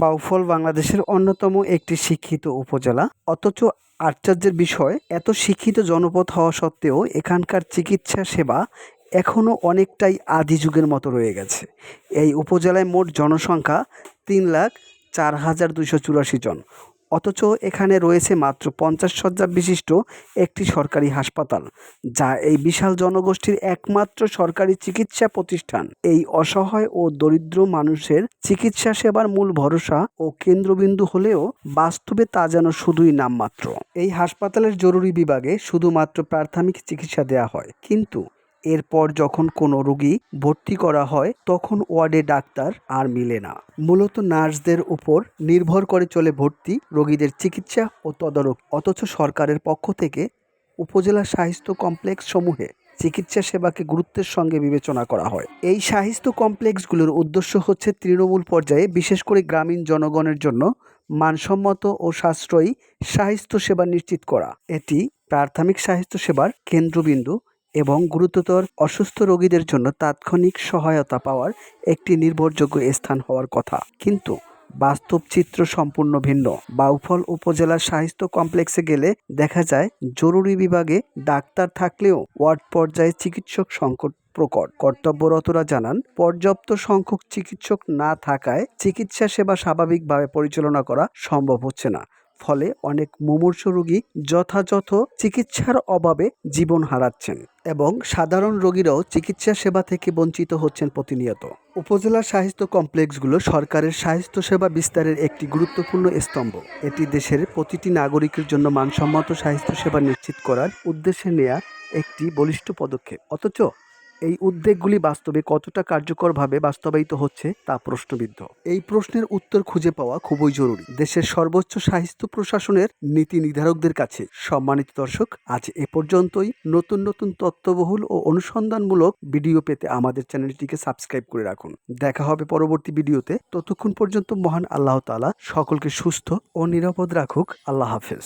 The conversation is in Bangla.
বাউফল বাংলাদেশের অন্যতম একটি শিক্ষিত উপজেলা। অথচ আশ্চর্যের বিষয়, এত শিক্ষিত জনপদ হওয়া সত্ত্বেও এখানকার চিকিৎসা সেবা এখনও অনেকটাই আদি যুগের মতো রয়ে গেছে। এই উপজেলায় মোট জনসংখ্যা ৩,০৪,২৮৪ জন। অথচ এখানে রয়েছে মাত্র ৫০ শয্যা বিশিষ্ট একটি সরকারি হাসপাতাল, যা এই বিশাল জনগোষ্ঠীর একমাত্র সরকারি চিকিৎসা প্রতিষ্ঠান। এই অসহায় ও দরিদ্র মানুষের চিকিৎসা সেবার মূল ভরসা ও কেন্দ্রবিন্দু হলেও বাস্তবে তা যেন শুধুই নামমাত্র। এই হাসপাতালের জরুরি বিভাগে শুধুমাত্র প্রাথমিক চিকিৎসা দেয়া হয়, কিন্তু এরপর যখন কোনো রোগী ভর্তি করা হয় তখন ওয়ার্ডে ডাক্তার আর মিলে না। মূলত নার্সদের উপর নির্ভর করে চলে ভর্তি রোগীদের চিকিৎসা ও তদারক। অথচ সরকারের পক্ষ থেকে উপজেলা স্বাস্থ্য কমপ্লেক্স সমূহে চিকিৎসা সেবাকে গুরুত্বের সঙ্গে বিবেচনা করা হয়। এই স্বাস্থ্য কমপ্লেক্সগুলোর উদ্দেশ্য হচ্ছে তৃণমূল পর্যায়ে, বিশেষ করে গ্রামীণ জনগণের জন্য মানসম্মত ও সাশ্রয়ী স্বাস্থ্য সেবা নিশ্চিত করা। এটি প্রাথমিক স্বাস্থ্য সেবার কেন্দ্রবিন্দু এবং গুরুতর অসুস্থ রোগীদের জন্য তাৎক্ষণিক সহায়তা পাওয়ার একটি নির্ভরযোগ্য স্থান হওয়ার কথা। কিন্তু বাস্তব চিত্র সম্পূর্ণ ভিন্ন। বাউফল উপজেলার স্বাস্থ্য কমপ্লেক্সে গেলে দেখা যায় জরুরি বিভাগে ডাক্তার থাকলেও ওয়ার্ড পর্যায়ে চিকিৎসক সংকট প্রকট। কর্তব্যরতরা জানান, পর্যাপ্ত সংখ্যক চিকিৎসক না থাকায় চিকিৎসা সেবা স্বাভাবিকভাবে পরিচালনা করা সম্ভব হচ্ছে না। ফলে অনেক মুমূর্ষু রোগী যথাযথ চিকিৎসার অভাবে জীবন হারাচ্ছেন এবং সাধারণ রোগীরাও চিকিৎসা সেবা থেকে বঞ্চিত হচ্ছেন প্রতিনিয়ত। উপজেলা স্বাস্থ্য কমপ্লেক্সগুলো সরকারের স্বাস্থ্য সেবা বিস্তারের একটি গুরুত্বপূর্ণ স্তম্ভ। এটি দেশের প্রতিটি নাগরিকের জন্য মানসম্মত স্বাস্থ্য সেবা নিশ্চিত করার উদ্দেশ্যে নেয়া একটি বলিষ্ঠ পদক্ষেপ। অথচ এই উদ্যোগগুলি বাস্তবে কতটা কার্যকরভাবে বাস্তবায়িত হচ্ছে তা প্রশ্নবিদ্ধ। এই প্রশ্নের উত্তর খুঁজে পাওয়া খুবই জরুরি দেশের সর্বোচ্চ স্বাস্থ্য প্রশাসনের নীতি নির্ধারকদের কাছে। সম্মানিত দর্শক, আজ এ পর্যন্তই। নতুন নতুন তথ্যবহুল ও অনুসন্ধানমূলক ভিডিও পেতে আমাদের চ্যানেলটিকে সাবস্ক্রাইব করে রাখুন। দেখা হবে পরবর্তী ভিডিওতে। ততক্ষণ পর্যন্ত মহান আল্লাহ তাআলা সকলকে সুস্থ ও নিরাপদ রাখুক। আল্লাহ হাফেজ।